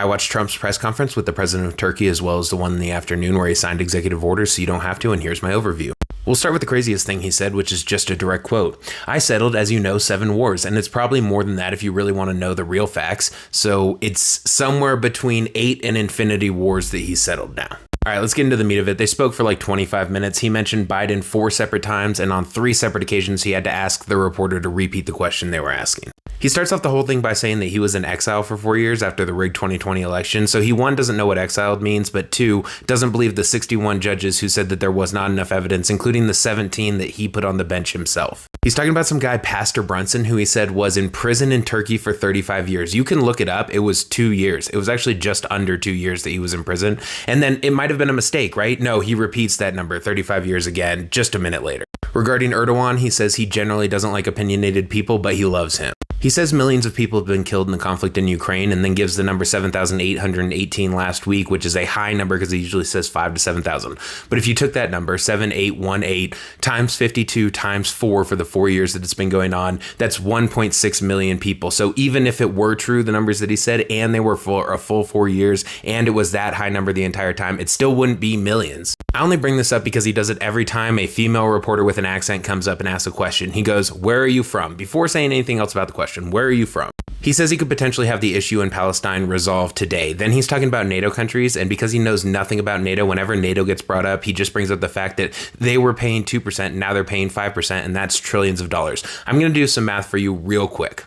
I watched Trump's press conference with the president of Turkey as well as the one in the afternoon where he signed executive orders so you don't have to, and here's my overview. We'll start with the craziest thing he said, which is just a direct quote. I settled, as you know, 7 wars, and it's probably more than that if you really want to know the real facts. So it's somewhere between 8 and infinity wars that he settled now. All right, let's get into the meat of it. They spoke for like 25 minutes. He mentioned Biden 4 separate times, and on 3 separate occasions, he had to ask the reporter to repeat the question they were asking. He starts off the whole thing by saying that he was in exile for 4 years after the rigged 2020 election. So he, 1, doesn't know what exiled means, but 2, doesn't believe the 61 judges who said that there was not enough evidence, including the 17 that he put on the bench himself. He's talking about some guy, Pastor Brunson, who he said was in prison in Turkey for 35 years. You can look it up. It was 2 years. It was actually just under 2 years that he was in prison. And then it might have been a mistake, right? No, he repeats that number, 35 years again, just a minute later. Regarding Erdogan, he says he generally doesn't like opinionated people, but he loves him. He says millions of people have been killed in the conflict in Ukraine, and then gives the number 7,818 last week, which is a high number because he usually says 5 to 7,000. But if you took that number, 7,818 times 52 times 4 for the 4 years that it's been going on, that's 1.6 million people. So even if it were true, the numbers that he said, and they were for a full 4 years, and it was that high number the entire time, it still wouldn't be millions. I only bring this up because he does it every time a female reporter with an accent comes up and asks a question. He goes, "Where are you from?" before saying anything else about the question. Where are you from? He says he could potentially have the issue in Palestine resolved today. Then he's talking about NATO countries, and because he knows nothing about NATO, whenever NATO gets brought up, he just brings up the fact that they were paying 2%, now they're paying 5%, and that's trillions of dollars. I'm going to do some math for you real quick.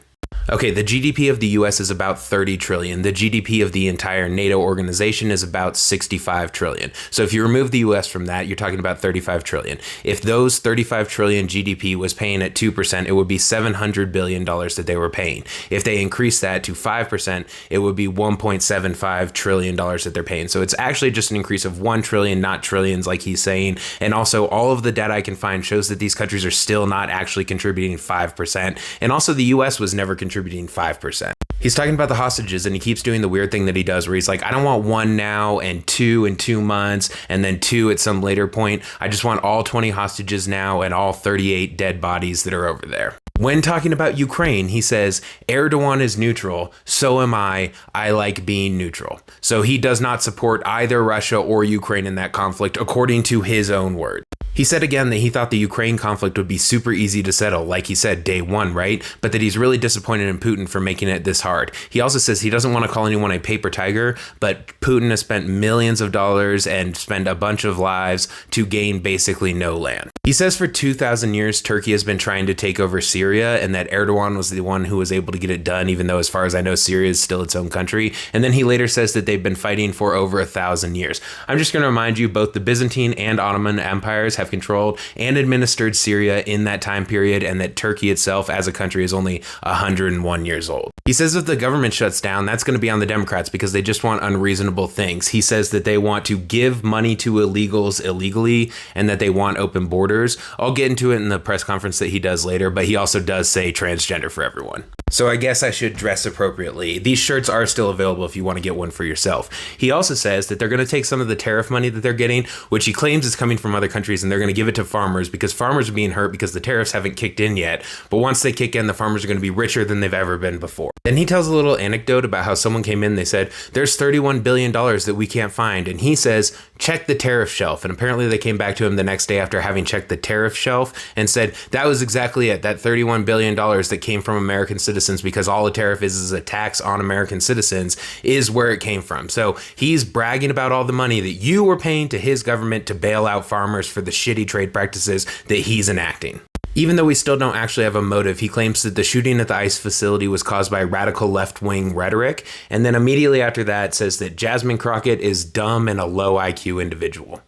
Okay, the GDP of the US is about 30 trillion. The GDP of the entire NATO organization is about 65 trillion. So if you remove the US from that, you're talking about 35 trillion. If those 35 trillion GDP was paying at 2%, it would be $700 billion that they were paying. If they increase that to 5%, it would be $1.75 trillion that they're paying. So it's actually just an increase of 1 trillion, not trillions like he's saying. And also all of the data I can find shows that these countries are still not actually contributing 5%. And also the US was never contributing 5%. He's talking about the hostages, and he keeps doing the weird thing that he does where he's like, I don't want 1 now and 2 in 2 months and then 2 at some later point. I just want all 20 hostages now and all 38 dead bodies that are over there. When talking about Ukraine, he says, Erdogan is neutral, so am I like being neutral. So he does not support either Russia or Ukraine in that conflict, according to his own words. He said again that he thought the Ukraine conflict would be super easy to settle, like he said, day 1, right? But that he's really disappointed in Putin for making it this hard. He also says he doesn't want to call anyone a paper tiger, but Putin has spent millions of dollars and spent a bunch of lives to gain basically no land. He says for 2,000 years, Turkey has been trying to take over Syria, and that Erdogan was the one who was able to get it done, even though, as far as I know, Syria is still its own country. And then he later says that they've been fighting for over 1,000 years. I'm just going to remind you, both the Byzantine and Ottoman empires have controlled and administered Syria in that time period, and that Turkey itself as a country is only 101 years old. He says if the government shuts down, that's going to be on the Democrats because they just want unreasonable things. He says that they want to give money to illegals illegally and that they want open borders. I'll get into it in the press conference that he does later, but he also does say transgender for everyone. So I guess I should dress appropriately. These shirts are still available if you want to get one for yourself. He also says that they're going to take some of the tariff money that they're getting, which he claims is coming from other countries, and they're going to give it to farmers because farmers are being hurt because the tariffs haven't kicked in yet. But once they kick in, the farmers are going to be richer than they've ever been before. Then he tells a little anecdote about how someone came in, they said, there's $31 billion that we can't find. And he says, check the tariff shelf. And apparently they came back to him the next day after having checked the tariff shelf and said, that was exactly it. That $31 billion that came from American citizens, because all a tariff is a tax on American citizens, is where it came from. So he's bragging about all the money that you were paying to his government to bail out farmers for the shitty trade practices that he's enacting. Even though we still don't actually have a motive, he claims that the shooting at the ICE facility was caused by radical left-wing rhetoric, and then immediately after that says that Jasmine Crockett is dumb and a low IQ individual.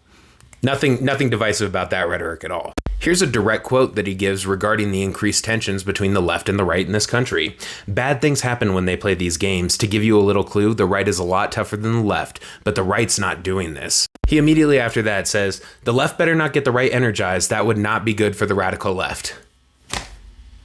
Nothing divisive about that rhetoric at all. Here's a direct quote that he gives regarding the increased tensions between the left and the right in this country. Bad things happen when they play these games. To give you a little clue, the right is a lot tougher than the left, but the right's not doing this. He immediately after that says, the left better not get the right energized. That would not be good for the radical left.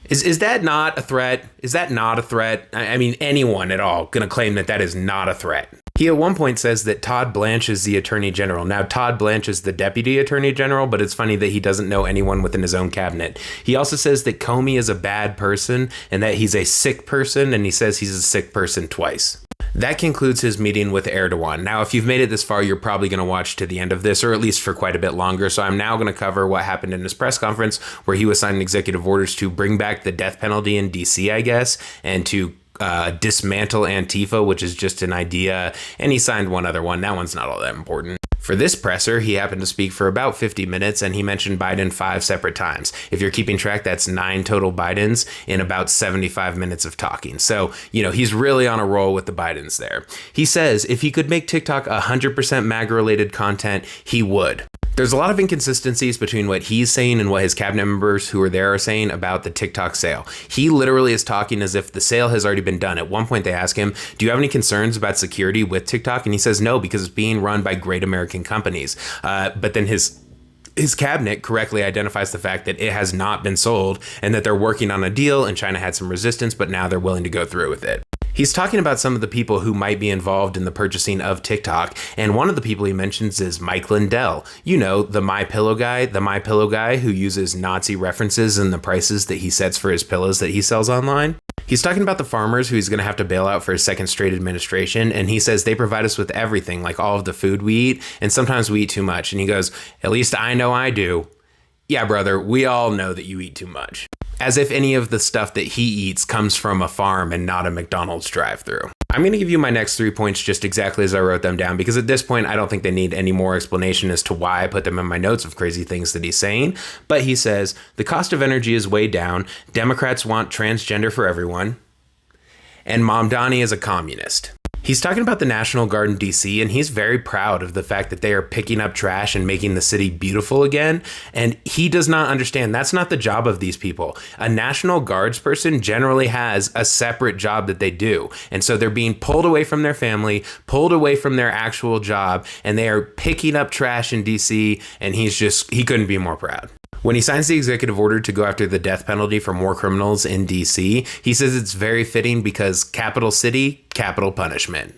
Is that not a threat? Is that not a threat? I mean, anyone at all gonna claim that that is not a threat. He at one point says that Todd Blanche is the Attorney General. Now, Todd Blanche is the Deputy Attorney General, but it's funny that he doesn't know anyone within his own cabinet. He also says that Comey is a bad person and that he's a sick person, and he says he's a sick person twice. That concludes his meeting with Erdogan. Now, if you've made it this far, you're probably going to watch to the end of this, or at least for quite a bit longer. So I'm now going to cover what happened in his press conference, where he was signing executive orders to bring back the death penalty in DC, I guess, and to dismantle Antifa, which is just an idea. And he signed one other one. That one's not all that important. For this presser, he happened to speak for about 50 minutes, and he mentioned Biden 5 separate times. If you're keeping track, that's 9 total Bidens in about 75 minutes of talking. So, he's really on a roll with the Bidens there. He says if he could make TikTok 100% MAGA-related content, he would. There's a lot of inconsistencies between what he's saying and what his cabinet members who are there are saying about the TikTok sale. He literally is talking as if the sale has already been done. At one point, they ask him, do you have any concerns about security with TikTok? And he says no, because it's being run by great American companies. But then his cabinet correctly identifies the fact that it has not been sold and that they're working on a deal, and China had some resistance, but now they're willing to go through with it. He's talking about some of the people who might be involved in the purchasing of TikTok, and one of the people he mentions is Mike Lindell. The MyPillow guy who uses Nazi references in the prices that he sets for his pillows that he sells online. He's talking about the farmers who he's going to have to bail out for his second straight administration, and he says they provide us with everything, like all of the food we eat, and sometimes we eat too much. And he goes, at least I know I do. Yeah, brother, we all know that you eat too much. As if any of the stuff that he eats comes from a farm and not a McDonald's drive-thru. I'm going to give you my next 3 points just exactly as I wrote them down, because at this point, I don't think they need any more explanation as to why I put them in my notes of crazy things that he's saying. But he says, the cost of energy is way down, Democrats want transgender for everyone, and Mamdani is a communist. He's talking about the National Guard in DC, and he's very proud of the fact that they are picking up trash and making the city beautiful again. And he does not understand that's not the job of these people. A National Guards person generally has a separate job that they do. And so they're being pulled away from their family, pulled away from their actual job, and they are picking up trash in DC, and he couldn't be more proud. When he signs the executive order to go after the death penalty for more criminals in DC, he says it's very fitting because capital city, capital punishment.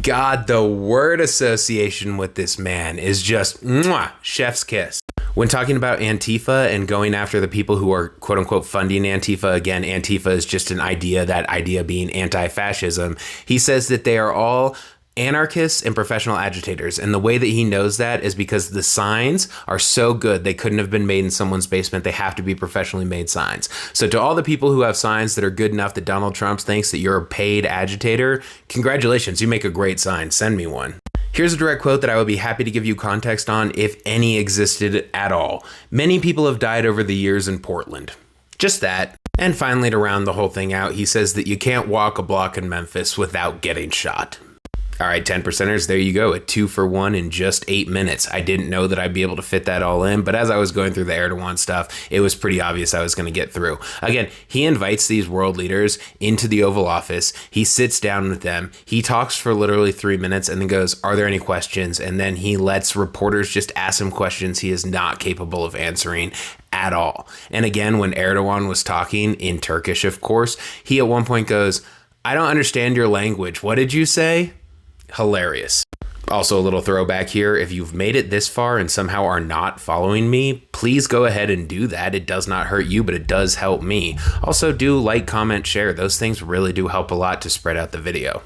God, the word association with this man is just mwah, chef's kiss. When talking about Antifa and going after the people who are quote unquote funding Antifa, again, Antifa is just an idea, that idea being anti-fascism. He says that they are all anarchists and professional agitators. And the way that he knows that is because the signs are so good, they couldn't have been made in someone's basement. They have to be professionally made signs. So to all the people who have signs that are good enough that Donald Trump thinks that you're a paid agitator, congratulations, you make a great sign. Send me one. Here's a direct quote that I would be happy to give you context on if any existed at all. Many people have died over the years in Portland. Just that. And finally, to round the whole thing out, he says that you can't walk a block in Memphis without getting shot. All right, 10%ers, there you go, a 2 for 1 in just 8 minutes. I didn't know that I'd be able to fit that all in, but as I was going through the Erdogan stuff, it was pretty obvious I was going to get through. Again, he invites these world leaders into the Oval Office. He sits down with them. He talks for literally 3 minutes and then goes, are there any questions? And then he lets reporters just ask him questions he is not capable of answering at all. And again, when Erdogan was talking in Turkish, of course, he at one point goes, I don't understand your language. What did you say? Hilarious. Also, a little throwback here. If you've made it this far and somehow are not following me, please go ahead and do that. It does not hurt you, but it does help me. Also, do like, comment, share. Those things really do help a lot to spread out the video.